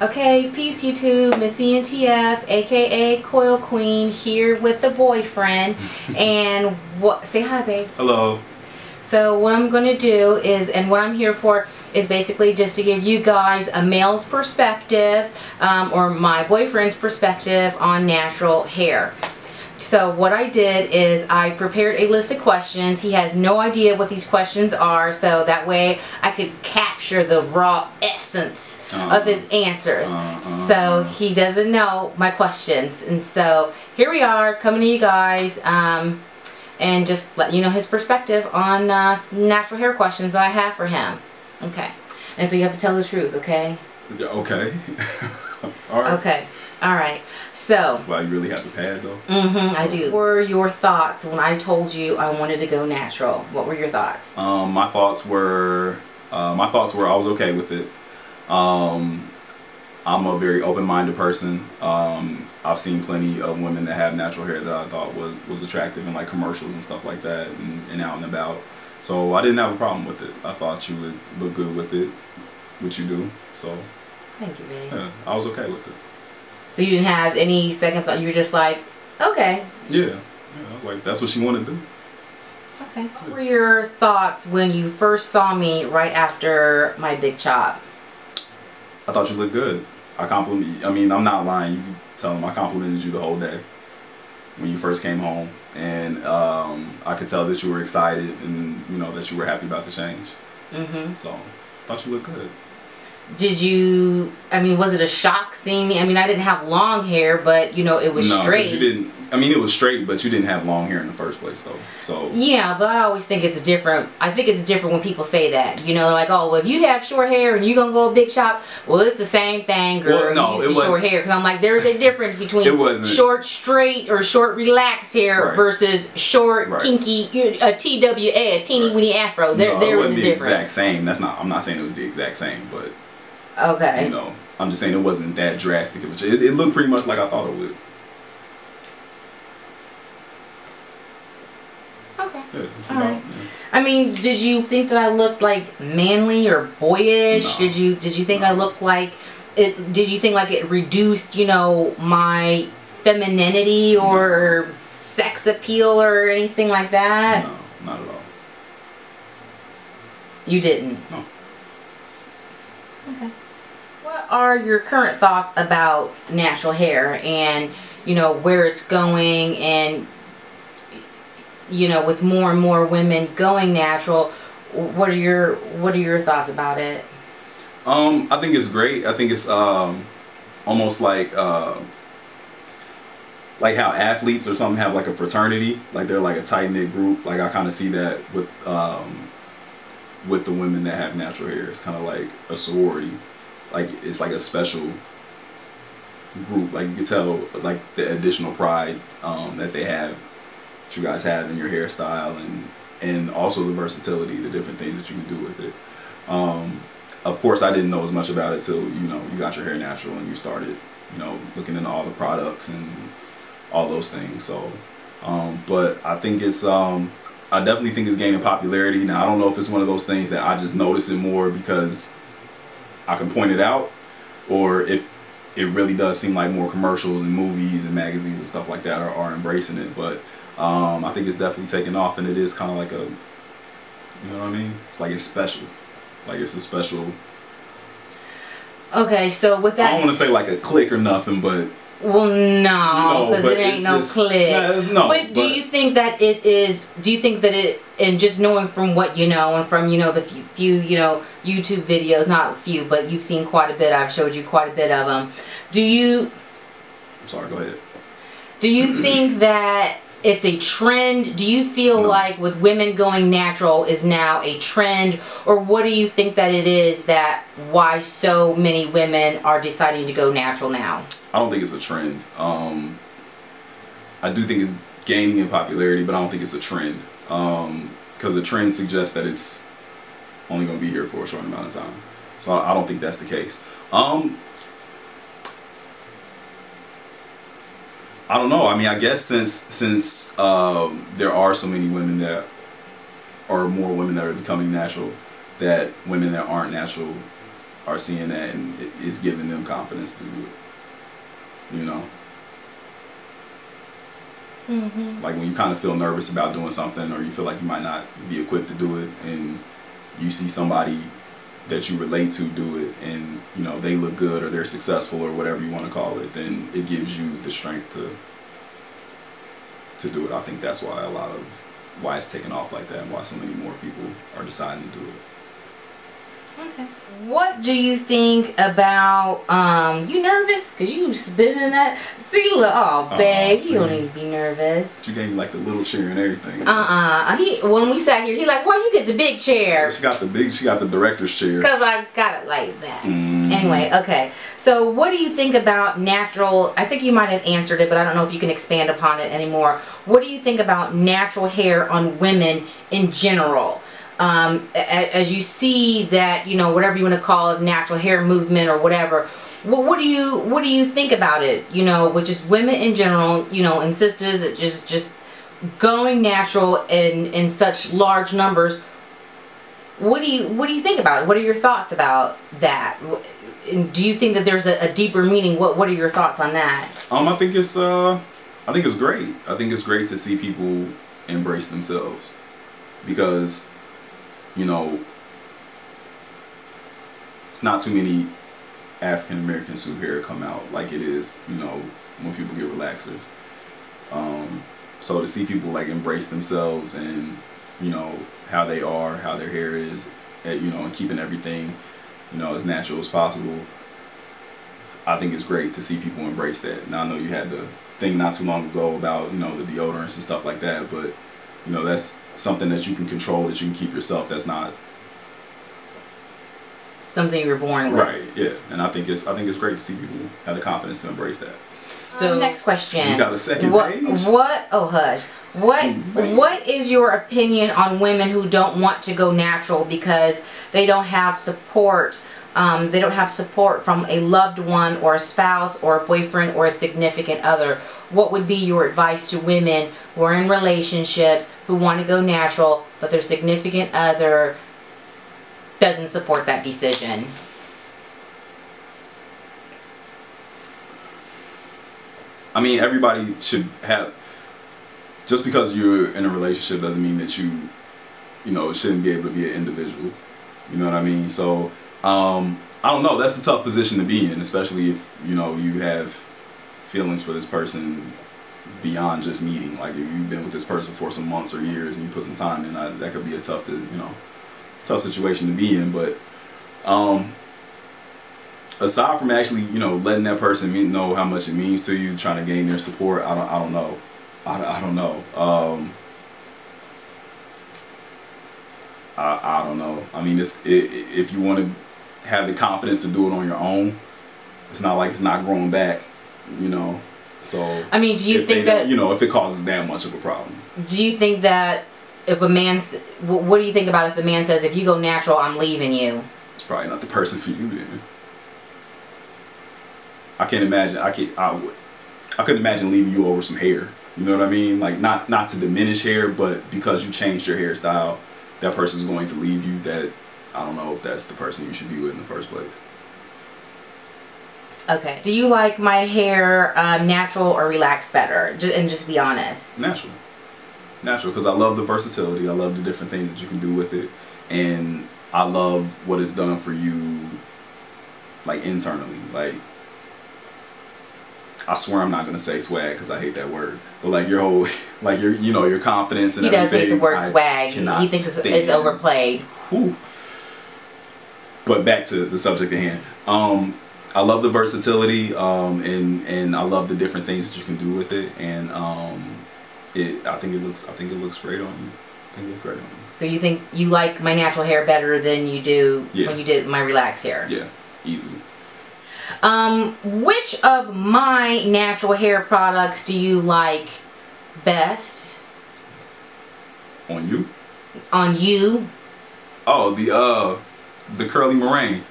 Okay, peace YouTube, Miss ENTF, aka Coil Queen, here with the boyfriend. And what? Say hi, babe. Hello. So what I'm going to do is, and what I'm here for, is basically just to give you guys a male's perspective, or my boyfriend's perspective on natural hair. So what I did is I prepared a list of questions. He has no idea what these questions are, so that way I could capture the raw essence of his answers. So he doesn't know my questions. And so here we are, coming to you guys, and just let you know his perspective on natural hair questions that I have for him. Okay. And so you have to tell the truth, okay? Okay. All right. Okay. All right. So. Wow, you really have the pad though? I do. What were your thoughts when I told you I wanted to go natural? What were your thoughts? My thoughts were I was okay with it. I'm a very open-minded person. I've seen plenty of women that have natural hair that I thought was attractive in like commercials and stuff like that, and out and about. So I didn't have a problem with it. I thought you would look good with it, which you do. So. Thank you, babe. Yeah, I was okay with it. So you didn't have any second thought? You were just like, okay. Yeah, I was like, that's what she wanted to do. Okay. What were your thoughts when you first saw me right after my big chop? I thought you looked good. I mean, I'm not lying. You can tell them I complimented you the whole day when you first came home. And I could tell that you were excited and, you know, that you were happy about the change. So, I thought you looked good. Did you, I mean, was it a shock seeing me? I mean, I didn't have long hair, but, you know, it was straight. You didn't, I mean, it was straight, but you didn't have long hair in the first place, though. So. Yeah, but I always think it's different. I think it's different when people say that. You know, like, oh, well, if you have short hair and you're going to go a big chop, well, it's the same thing, girl. Well, no, you used to short hair. Because I'm like, there's a difference between short straight or short relaxed hair versus short kinky, a TWA, a teeny weeny afro. There was a difference. It wasn't the exact same. I'm not saying it was the exact same, but. Okay. You know, I'm just saying it wasn't that drastic of a change. It looked pretty much like I thought it would. Okay. Yeah, all right. Yeah. I mean, did you think that I looked like manly or boyish? No. Did you think I looked like it? Did you think like it reduced, you know, my femininity or sex appeal or anything like that? No, not at all. You didn't? No. Okay. What are your current thoughts about natural hair and, you know, where it's going, and, you know, with more and more women going natural, what are your thoughts about it? I think it's great. I think it's almost like how athletes or something have like a fraternity, like they're like a tight-knit group. Like I kind of see that with the women that have natural hair. It's kind of like a sorority. Like it's like a special group. Like you can tell like the additional pride that they have, that you guys have in your hairstyle, and also the versatility, the different things that you can do with it. Of course, I didn't know as much about it till, you know, you got your hair natural and you started, you know, looking into all the products and all those things. So, but I think it's I definitely think it's gaining popularity. Now, I don't know if it's one of those things that I just notice it more because I can point it out, or if it really does seem like more commercials and movies and magazines and stuff like that are embracing it. But I think it's definitely taking off, and it is kind of like a, you know what I mean? It's like it's special. Like it's a special. Okay, so with that, I don't want to say like a click or nothing, but. Well, no, because it ain't no click. No, but do you think that it is? Do you think that it? And just knowing from what you know, and from, you know, the few you know YouTube videos, not few, but you've seen quite a bit. I've showed you quite a bit of them. Do you? I'm sorry. Go ahead. Do you think that it's a trend? Do you feel like with women going natural is now a trend, or what do you think that it is that why so many women are deciding to go natural now? I don't think it's a trend. I do think it's gaining in popularity, but I don't think it's a trend. Because the trend suggests that it's only going to be here for a short amount of time. So I don't think that's the case. I don't know. I mean, I guess since there are so many women that, or more women that are becoming natural, that women that aren't natural are seeing that, and it's giving them confidence to do it. You know. Mm-hmm. Like when you kind of feel nervous about doing something, or you feel like you might not be equipped to do it, and you see somebody that you relate to do it, and you know they look good or they're successful or whatever you want to call it, then it gives you the strength to do it. I think that's why why it's taken off like that, and why so many more people are deciding to do it. Okay. What do you think about, you nervous? Because you spinning that, see, look, oh, babe, you don't need to be nervous. But you gave me like the little chair and everything. When we sat here, he like, why you get the big chair? She got the director's chair. Because I got it like that. Anyway, okay. So what do you think about natural, I think you might have answered it, but I don't know if you can expand upon it anymore. What do you think about natural hair on women in general? As you see that, you know, whatever you want to call it, natural hair movement or whatever, what do you think about it, you know, with just women in general, you know, and sisters just going natural in such large numbers? What do you think about it? What are your thoughts about that? And do you think that there's a deeper meaning? What are your thoughts on that? I think it's great. I think it's great to see people embrace themselves, because you know, it's not too many African Americans whose hair come out like it is, you know, when people get relaxers. So to see people like embrace themselves and, you know, how they are, how their hair is, you know, and keeping everything, you know, as natural as possible, I think it's great to see people embrace that. Now I know you had the thing not too long ago about, you know, the deodorants and stuff like that, but you know, that's something that you can control, that you can keep yourself. That's not something you were born with. Right, yeah. And I think it's great to see people have the confidence to embrace that. So next question. You got a second page? Oh hush. What is your opinion on women who don't want to go natural because they don't have support? They don't have support from a loved one or a spouse or a boyfriend or a significant other. What would be your advice to women who are in relationships who want to go natural but their significant other doesn't support that decision? I mean, everybody should have, just because you're in a relationship doesn't mean that you know, shouldn't be able to be an individual. You know what I mean? So I don't know, that's a tough position to be in, especially if, you know, you have feelings for this person beyond just meeting. Like if you've been with this person for some months or years and you put some time in, that could be a tough situation to be in. But aside from actually, you know, letting that person know how much it means to you, trying to gain their support, I don't know. I don't know. I don't know. I mean, if you want to have the confidence to do it on your own, it's not like it's not growing back, you know. So I mean, do you think that, you know, if it causes that much of a problem? Do you think that if a man, what do you think about if the man says, if you go natural, I'm leaving you? It's probably not the person for you then. I can't imagine. I couldn't imagine leaving you over some hair. You know what I mean? Like not to diminish hair, but because you changed your hairstyle, that person's going to leave you. That I don't know if that's the person you should be with in the first place. Okay. Do you like my hair natural or relaxed better? And just be honest. Natural. Natural, because I love the versatility. I love the different things that you can do with it, and I love what it's done for you, like internally. Like, I swear I'm not gonna say swag because I hate that word, but like your whole, like your confidence and everything. He does hate the word swag. He thinks it's overplayed. Whew. But back to the subject at hand. I love the versatility, and I love the different things that you can do with it, and I think it looks great on you. I think it looks great on you. So you think you like my natural hair better than you do when you did my relaxed hair? Yeah, easily. Which of my natural hair products do you like best? On you? On you? Oh, the curly meringue.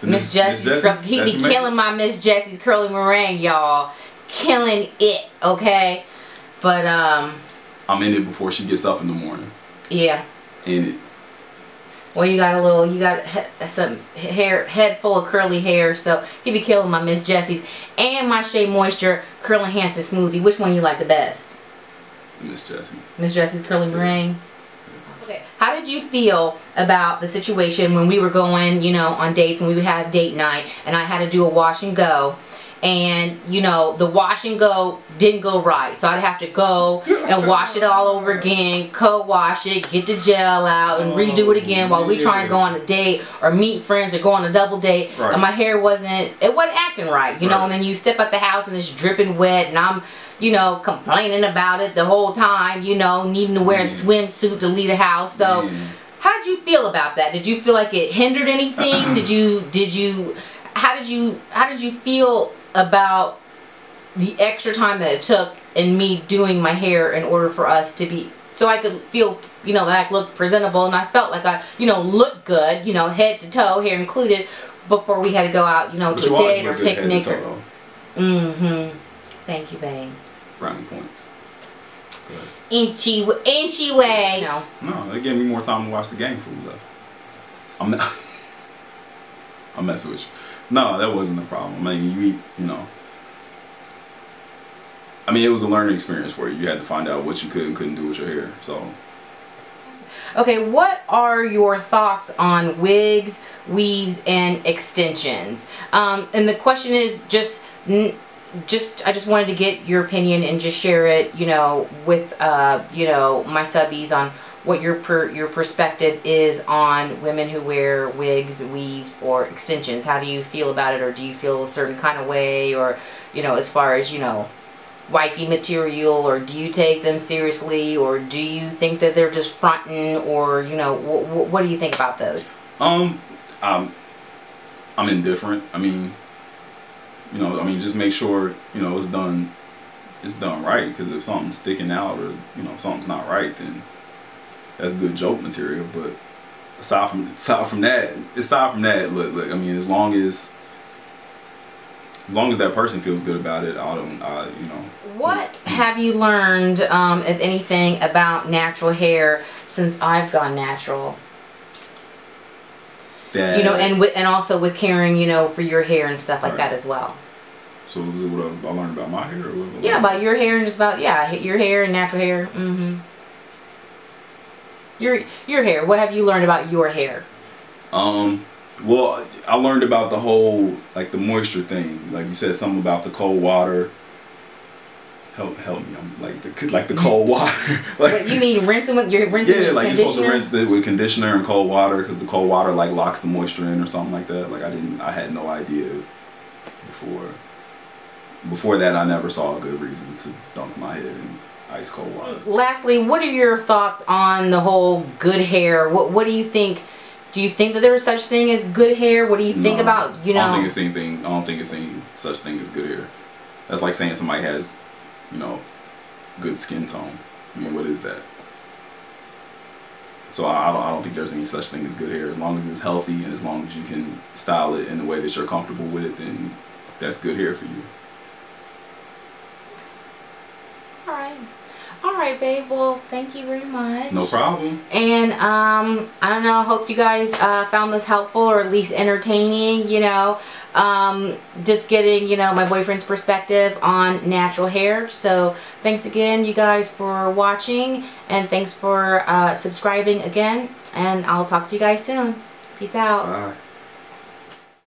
Miss Jessie's, he be killing my Miss Jessie's curly meringue, y'all. Killing it, okay? But I'm in it before she gets up in the morning. Yeah. In it. Well, you got some hair, head full of curly hair, so you be killing my Miss Jessie's and my Shea Moisture Curl Enhancing Smoothie. Which one you like the best? Miss Jessie. Miss Jessie's Curly Meringue. Okay, how did you feel about the situation when we were going, you know, on dates, when we would have date night, and I had to do a wash and go? And you know, the wash and go didn't go right, so I'd have to go and wash it all over again, co-wash it, get the gel out, and redo it again while we trying to go on a date or meet friends or go on a double date. Right. And my hair wasn't acting right, you know. And then you step out the house and it's dripping wet, and I'm, you know, complaining about it the whole time, you know, needing to wear a swimsuit to leave the house. So how did you feel about that? Did you feel like it hindered anything? How did you feel about the extra time that it took in me doing my hair in order for us to be, so I could feel, you know, that I looked presentable and I felt like I, you know, looked good, you know, head to toe, hair included, before we had to go out, you know, to a date or picnic or... Thank you, babe. Brownie points. Inchy way. No, it gave me more time to watch the game before we left. I'm messing with you. No, that wasn't a problem. I mean, you know. I mean, it was a learning experience for you. You had to find out what you could and couldn't do with your hair. So. Okay, what are your thoughts on wigs, weaves, and extensions? And the question is I just wanted to get your opinion and just share it, you know, with you know, my subbies on what your perspective is on women who wear wigs, weaves, or extensions. How do you feel about it, or do you feel a certain kind of way, or, you know, as far as, you know, wifey material, or do you take them seriously, or do you think that they're just fronting, or, you know, what do you think about those? I'm indifferent. I mean, you know, just make sure, you know, it's done right, because if something's sticking out, or, you know, something's not right, then that's good joke material. But aside from that, look, I mean, as long as that person feels good about it, you know. What have you learned, if anything, about natural hair since I've gone natural? That, you know, and also with caring, you know, for your hair and stuff like that as well. So is it what I learned about my hair? Or what yeah, about your hair and just about, yeah, your hair and natural hair. Your hair. What have you learned about your hair? Well, I learned about the whole, like, the moisture thing. Like you said, something about the cold water. Help me! I'm like the cold water. Like, what, you mean rinsing with your like you're supposed to rinse it with conditioner and cold water, because the cold water like locks the moisture in or something like that. Like I had no idea before. Before that, I never saw a good reason to dunk my head in ice cold water. Lastly, what are your thoughts on the whole good hair? What do you think? Do you think that there is such thing as good hair? What do you think about, you know? I don't think it's any such thing as good hair. That's like saying somebody has, you know, good skin tone. I mean, what is that? So I don't think there's any such thing as good hair. As long as it's healthy and as long as you can style it in a way that you're comfortable with, then that's good hair for you. Alright, babe. Well, thank you very much. No problem. And I don't know, I hope you guys found this helpful, or at least entertaining, you know. Just getting, you know, my boyfriend's perspective on natural hair. So thanks again, you guys, for watching, and thanks for subscribing again, and I'll talk to you guys soon. Peace out. Bye.